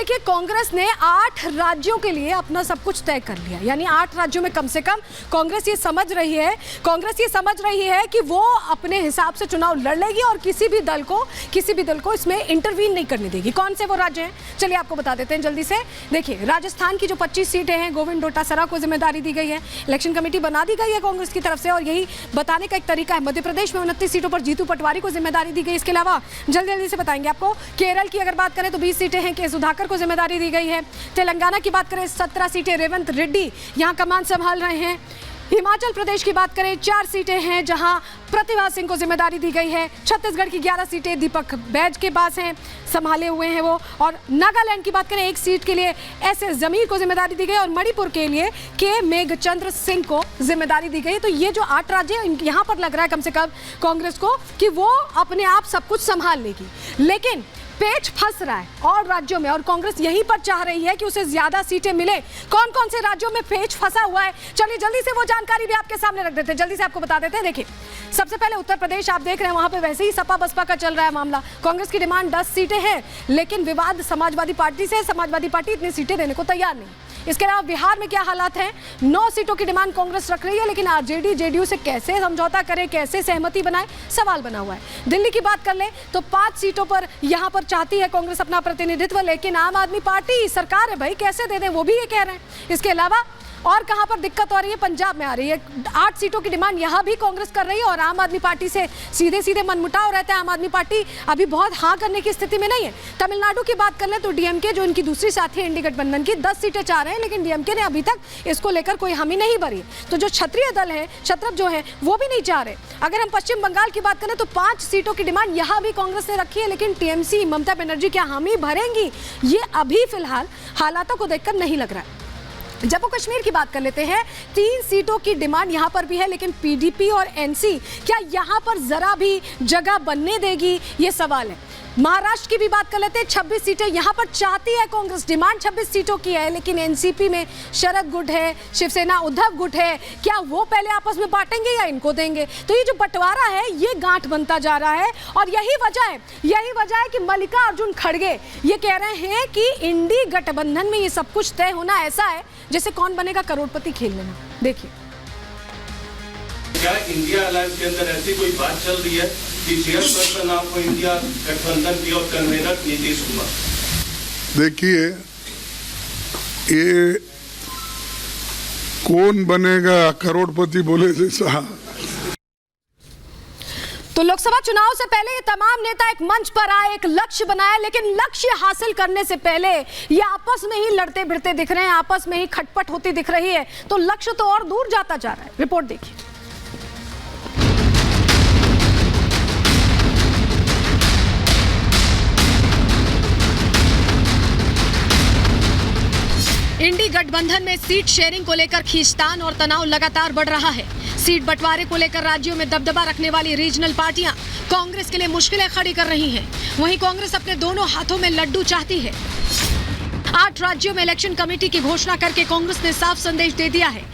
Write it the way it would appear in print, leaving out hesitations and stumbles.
देखिए, कांग्रेस ने 8 राज्यों के लिए अपना सब कुछ तय कर लिया, यानी 8 राज्यों में कम से कम कांग्रेस ये समझ रही है कि वो अपने हिसाब से चुनाव लड़ लेगी और किसी भी दल को इसमें इंटरवीन नहीं करने देगी। कौन से वो राज्य हैं, चलिए आपको बता देते हैं जल्दी से। देखिए, राजस्थान की जो 25 सीटें हैं, गोविंद डोटासरा को जिम्मेदारी दी गई है, इलेक्शन कमेटी बना दी गई है कांग्रेस की तरफ से और यही बताने का एक तरीका है। मध्य प्रदेश में 29 सीटों पर जीतू पटवारी को जिम्मेदारी दी गई। इसके अलावा जल्दी से बताएंगे आपको, केरल की अगर बात करें तो 20 सीटें हैं, के सुधाकर को जिम्मेदारी दी गई है। तेलंगाना की बात करें 17 सीटें, रेवंत रेड्डी यहां कमान संभाल रहे हैं। हिमाचल प्रदेश की बात करें 4 सीटें हैं जहां प्रतिभा सिंह को जिम्मेदारी दी गई है। छत्तीसगढ़ की 11 सीटें दीपक बैज के पास हैं, संभाले हुए हैं वो। और नागालैंड की बात करें 1 सीट के लिए एस जमीर को जिम्मेदारी दी गई और मणिपुर के लिए के मेघचंद्र सिंह को जिम्मेदारी दी गई। तो ये जो 8 राज्य हैं, यहाँ पर लग रहा है कम से कम कांग्रेस को कि वो अपने आप सब कुछ संभाल लेगी, लेकिन पेच फंस रहा है और राज्यों में, और कांग्रेस यहीं पर चाह रही है कि उसे ज्यादा सीटें मिले। कौन कौन से राज्यों में पेच फंसा हुआ है, चलिए जल्दी से वो जानकारी भी आपके सामने रख देते हैं, जल्दी से आपको बता देते हैं। देखिए, सबसे पहले उत्तर प्रदेश आप देख रहे हैं, वहां पे वैसे ही सपा बसपा का चल रहा है मामला। कांग्रेस की डिमांड 10 सीटें हैं, लेकिन विवाद समाजवादी पार्टी से, समाजवादी पार्टी इतनी सीटें देने को तैयार नहीं। इसके अलावा बिहार में क्या हालात हैं, 9 सीटों की डिमांड कांग्रेस रख रही है, लेकिन आरजेडी जेडीयू से कैसे समझौता करे, कैसे सहमति बनाए, सवाल बना हुआ है। दिल्ली की बात कर ले तो 5 सीटों पर यहां पर चाहती है कांग्रेस अपना प्रतिनिधित्व, लेकिन आम आदमी पार्टी सरकार है भाई, कैसे दे दें, वो भी ये कह रहे हैं। इसके अलावा और कहां पर दिक्कत हो रही है, पंजाब में आ रही है। 8 सीटों की डिमांड यहां भी कांग्रेस कर रही है और आम आदमी पार्टी से सीधे मनमुटाव रहता है। आम आदमी पार्टी अभी बहुत हाँ करने की स्थिति में नहीं है। तमिलनाडु की बात कर ले तो डीएमके, जो इनकी दूसरी साथी है इंडी गठबंधन की, 10 सीटें चाह रहे हैं, लेकिन डीएमके ने अभी तक इसको लेकर कोई हामी नहीं भरी। तो जो क्षत्रिय दल है, क्षत्रप जो है, वो भी नहीं चाह रहे। अगर हम पश्चिम बंगाल की बात करें तो 5 सीटों की डिमांड यहां भी कांग्रेस ने रखी है, लेकिन टीएमसी ममता बनर्जी क्या हामी भरेंगी, ये अभी फिलहाल हालातों को देखकर नहीं लग रहा है। जम्मू कश्मीर की बात कर लेते हैं, 3 सीटों की डिमांड यहां पर भी है, लेकिन पीडीपी और एनसी क्या यहां पर जरा भी जगह बनने देगी, ये सवाल है। महाराष्ट्र की भी बात कर लेते हैं, 26 सीटें यहां पर चाहती है कांग्रेस, डिमांड 26 सीटों की है, लेकिन एनसीपी में शरद गुट है, शिवसेना उद्धव गुट है, क्या वो पहले आपस में बांटेंगे या इनको देंगे। तो ये जो बंटवारा है ये गांठ बनता जा रहा है और यही वजह है कि मल्लिकार्जुन खड़गे ये कह रहे हैं कि इंडी गठबंधन में ये सब कुछ तय होना ऐसा है जैसे कौन बनेगा करोड़पति खेल लेना। देखिए, क्या इंडिया अलायंस के अंदर ऐसी कोई बात चल रही है कि चेयरपर्सन आपको इंडिया गठबंधन की और कन्वीनर नीतीश कुमार? देखिए, ये कौन बनेगा करोड़पति बोले जैसा। तो लोकसभा चुनाव से पहले ये तमाम नेता एक मंच पर आए, एक लक्ष्य बनाया, लेकिन लक्ष्य हासिल करने से पहले ये आपस में ही लड़ते भिड़ते दिख रहे हैं, आपस में ही खटपट होती दिख रही है, तो लक्ष्य तो और दूर जाता जा रहा है। रिपोर्ट देखिए। इंडी गठबंधन में सीट शेयरिंग को लेकर खींचतान और तनाव लगातार बढ़ रहा है। सीट बंटवारे को लेकर राज्यों में दबदबा रखने वाली रीजनल पार्टियां कांग्रेस के लिए मुश्किलें खड़ी कर रही हैं। वहीं कांग्रेस अपने दोनों हाथों में लड्डू चाहती है। 8 राज्यों में इलेक्शन कमेटी की घोषणा करके कांग्रेस ने साफ संदेश दे दिया है